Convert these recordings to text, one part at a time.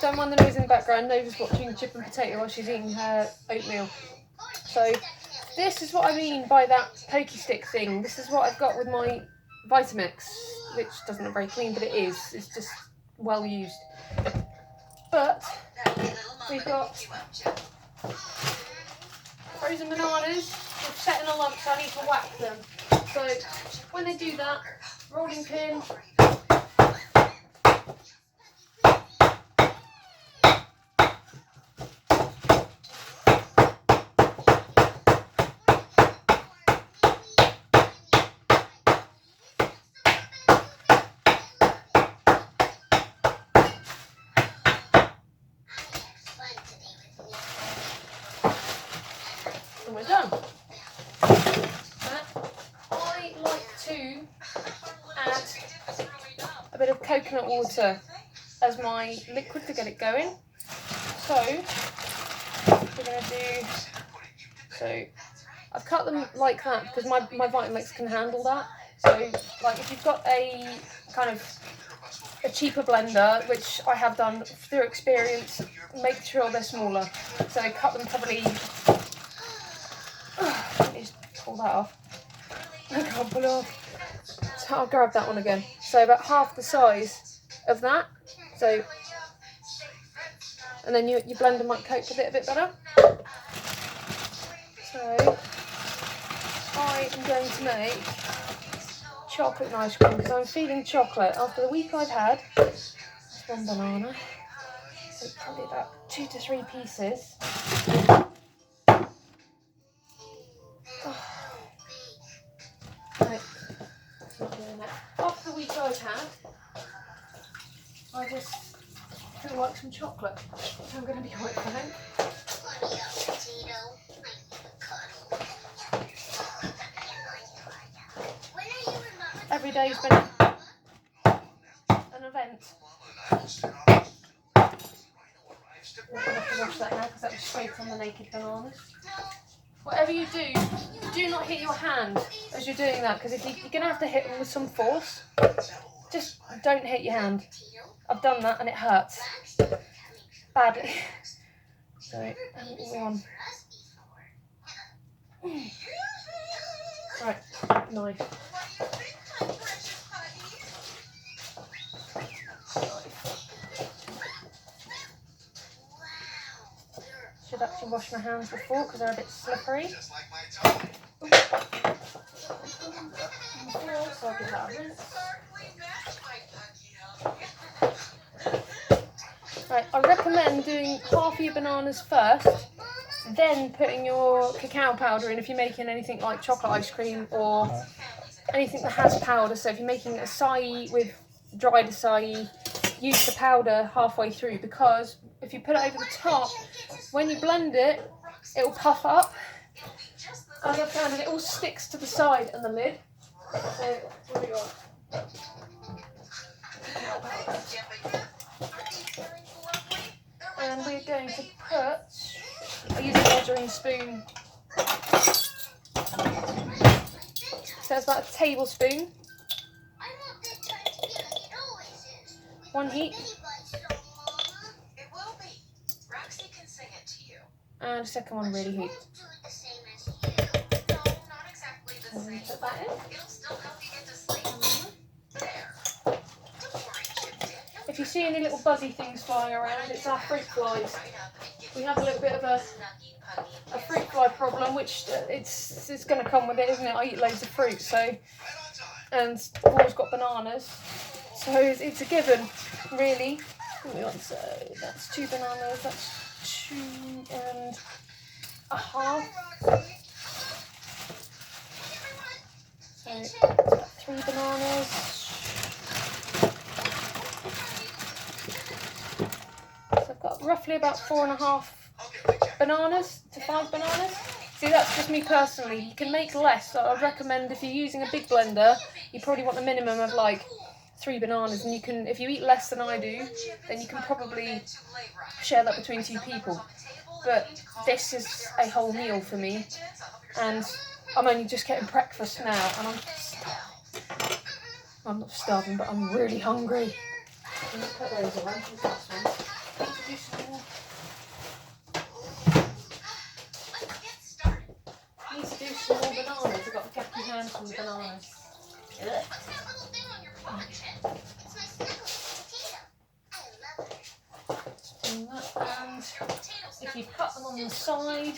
don't mind the noise in the background. Nova's watching Chip and Potato while she's eating her oatmeal. So this is what I mean by that pokey stick thing. This is what I've got with my Vitamix, which doesn't look very clean, but it is. It's just well used. But we've got frozen bananas. They're set in a lump, so I need to whack them. So when they do that, rolling pin. And we're done. I like to add a bit of coconut water as my liquid to get it going. So we're going to do, so I've cut them like that because my Vitamix can handle that. So like if you've got a kind of a cheaper blender, which I have done through experience, make sure they're smaller. So cut them probably, let me just pull that off. I can't pull it off. So I'll grab that one again. So about half the size of that. So, and then your blender might cope with it a bit better. So I am going to make chocolate and ice cream because I'm feeling chocolate after the week I've had. That's one banana. So probably about 2 to 3 pieces. Right. Not doing that. After the week I've had, I just feel like some chocolate. So I'm going to be quite frank. Every day's been an event. I'm going to have to wash that now because that was straight on the naked bananas. Whatever you do not hit your hand as you're doing that, because if you're going to have to hit them with some force, just don't hit your hand. I've done that and it hurts badly. So, one. Right, knife. Should actually wash my hands before because they're a bit slippery. So I'll give that a rinse. Right, I recommend doing half of your bananas first, then putting your cacao powder in if you're making anything like chocolate ice cream or anything that has powder. So if you're making acai with dried acai, use the powder halfway through, because if you put it over the top, when you blend it, it will puff up. As I've found, and it all sticks to the side and the lid. So what do we got? And we're going to put, I use a measuring spoon. So it's about a tablespoon. One heat. And a second one really heat. And put that in. If you see any little buzzy things flying around, it's our fruit flies. We have a little bit of a fruit fly problem, which it's going to come with it, isn't it? I eat loads of fruit, so, and I've always got bananas, so it's a given, really. So that's 2 bananas, that's 2 and a half. So that's 3 bananas. So I've got roughly about 4.5 bananas to 5 bananas. See, that's just me personally. You can make less. So I'd recommend if you're using a big blender, you probably want a minimum of like 3 bananas. And you can, if you eat less than I do, then you can probably share that between 2 people. But this is a whole meal for me, and I'm only just getting breakfast now, and I'm not starving, but I'm really hungry. I'm going to put those away. And if you've cut them on the side,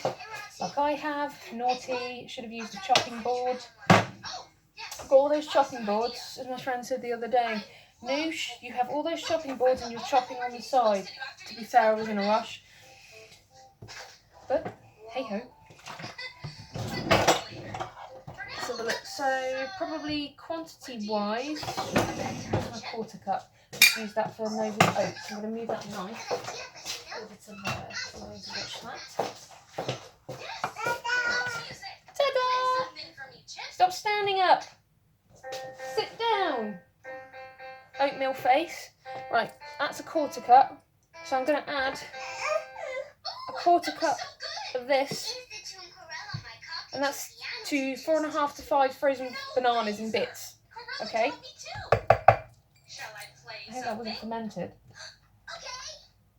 like I have, naughty, should have used a chopping board. I've got all those chopping boards, as my friend said the other day. Noosh, you have all those chopping boards and you're chopping on the side. To be fair, I was in a rush. But, hey ho. Let's have a look. So, probably quantity-wise, here's my quarter cup. Just use that for noble oats. I'm going to move that knife over to there. I'm going to watch that. Ta-da! Stop standing up. Sit down. Oatmeal face. Right, that's a quarter cup. So I'm going to add a quarter cup of this. And that's to 4.5 to 5 frozen bananas in bits. Okay? I think that wasn't fermented.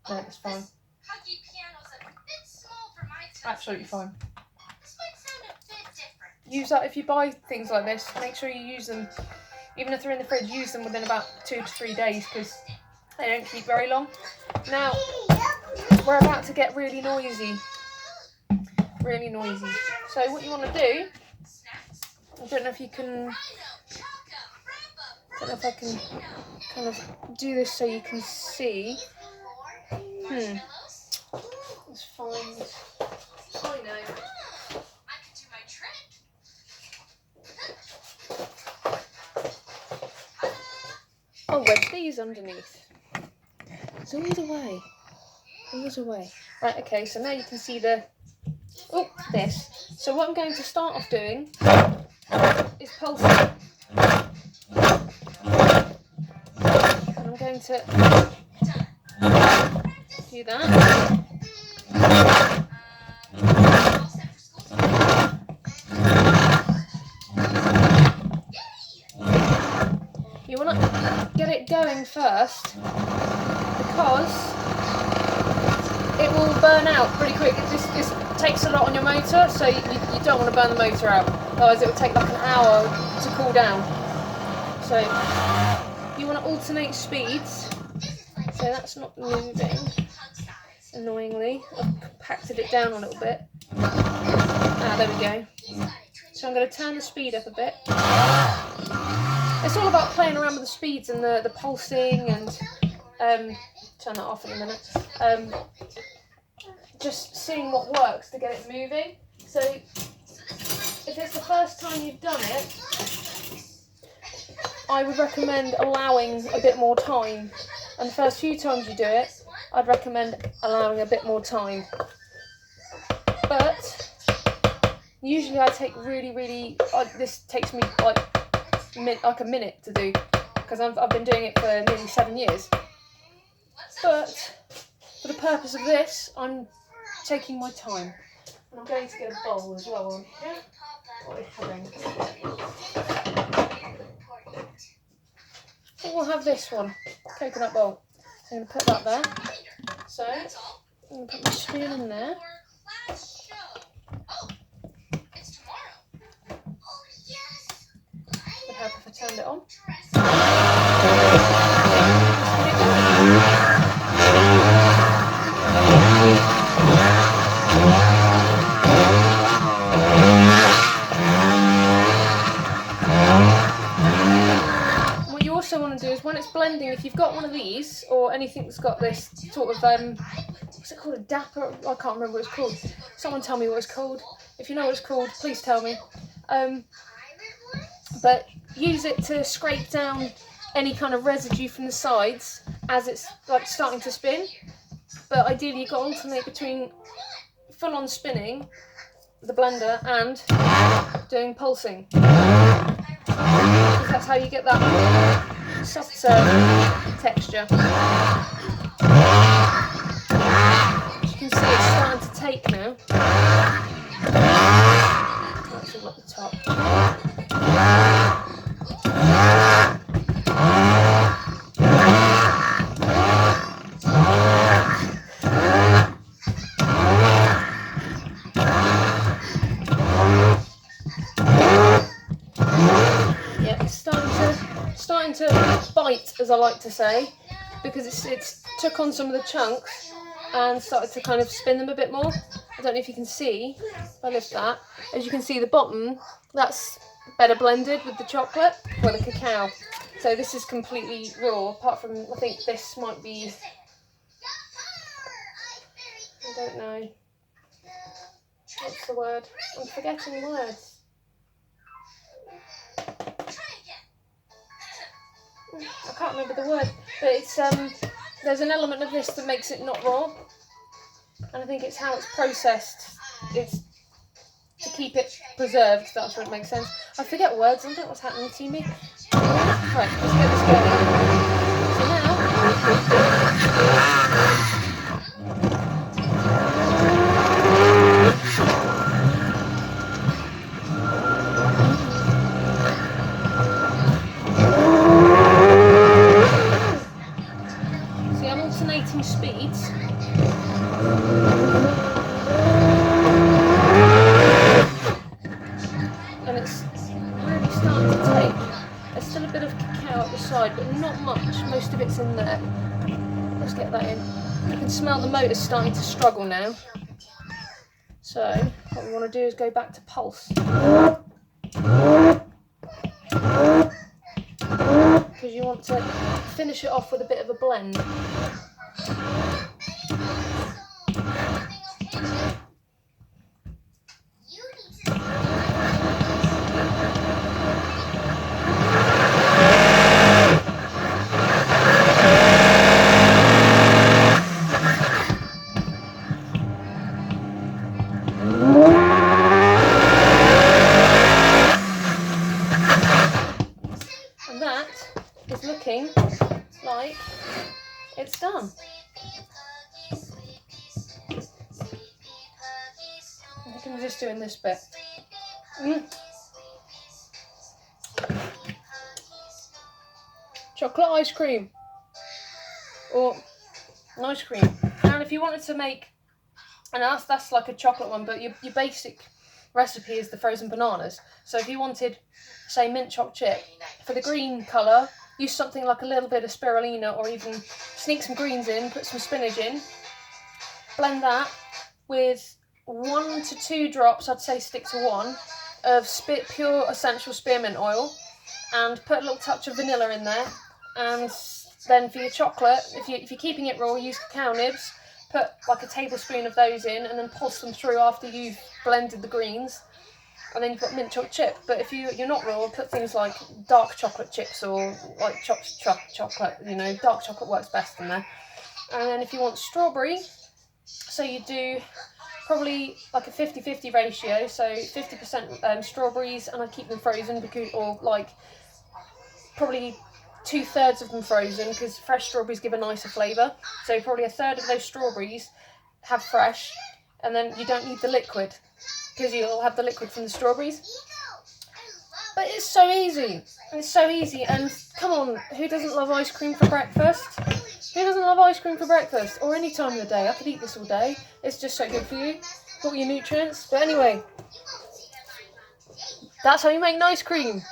No, it's fine. Absolutely fine. Use that if you buy things like this. Make sure you use them, even if they're in the fridge, use them within about 2 to 3 days because they don't keep very long. Now, we're about to get really noisy. Really noisy. So what you want to do, I don't know if you can, I don't know if I can kind of do this so you can see. Let's find, I know. I'll wedge these underneath. It's always away. Always away. Right, okay, so now you can see this. So what I'm going to start off doing is pulsing. And I'm going to do that. You want to get it going first because it will burn out pretty quick. This takes a lot on your motor, so you don't want to burn the motor out. Otherwise it will take like an hour to cool down. So you want to alternate speeds. So that's not moving, annoyingly. I've compacted it down a little bit. There we go. So I'm going to turn the speed up a bit. It's all about playing around with the speeds and the pulsing and turn that off in a minute. Just seeing what works to get it moving. So if it's the first time you've done it, I would recommend allowing a bit more time. And the first few times you do it, I'd recommend allowing a bit more time. But usually I take this takes me like a minute to do because I've been doing it for nearly 7 years. But for the purpose of this, I'm taking my time. And I'm going to get a bowl as well on here. I think we'll have this one, coconut bowl. So I'm going to put that there. So I'm going to put my spoon in there. Would help if I turned it on. What you also want to do is when it's blending, if you've got one of these or anything that's got this sort of what's it called, a dapper? I can't remember what it's called. Someone tell me what it's called. If you know what it's called, please tell me. But use it to scrape down any kind of residue from the sides as it's like starting to spin. But ideally you've got to alternate between full-on spinning the blender and doing pulsing. Because that's how you get that soft serve texture. As you can see, it's starting to take now. That's all at the top. Yeah, it's starting to bite, as I like to say, because it's took on some of the chunks and started to kind of spin them a bit more. I don't know if you can see, if I lift that, as you can see the bottom, that's better blended with the chocolate, or the cacao. So this is completely raw, apart from, I think this might be, I don't know, what's the word? I'm forgetting words. I can't remember the word, but it's there's an element of this that makes it not raw, and I think it's how it's processed. It's to keep it preserved. That's what it makes sense. I forget words. I don't know what's happening to me. Right, let's get this going. So now. See, I'm alternating speeds. And it's really starting to take. There's still a bit of cacao at the side, but not much. Most of it's in there. Let's get that in. You can smell the motor starting to struggle now. So what we want to do is go back to pulse. Because you want to finish it off with a bit of a blend. And that is looking like it's done. I think I'm just doing this bit. Chocolate ice cream. Or ice cream. And if you wanted to make, and that's like a chocolate one, but your basic recipe is the frozen bananas. So if you wanted, say, mint choc chip, for the green colour, use something like a little bit of spirulina, or even sneak some greens in, put some spinach in, blend that with 1 to 2 drops, I'd say stick to 1, of pure essential spearmint oil, and put a little touch of vanilla in there. And then for your chocolate, if you're keeping it raw, use cacao nibs, put like a tablespoon of those in, and then pulse them through after you've blended the greens. And then you've got mint choc chip. But if you're not raw, put things like dark chocolate chips, or like chocolate, you know, dark chocolate works best in there. And then if you want strawberry, so you do probably like a 50-50 ratio, so 50% strawberries, and I keep them frozen, because, or like probably 2/3 of them frozen, because fresh strawberries give a nicer flavour. So probably 1/3 of those strawberries have fresh, and then you don't need the liquid, because you'll have the liquid from the strawberries. But it's so easy. It's so easy. And come on, who doesn't love ice cream for breakfast? Who doesn't love ice cream for breakfast? Or any time of the day. I could eat this all day. It's just so good for you. Got all your nutrients. But anyway, that's how you make nice cream.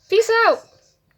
Peace out.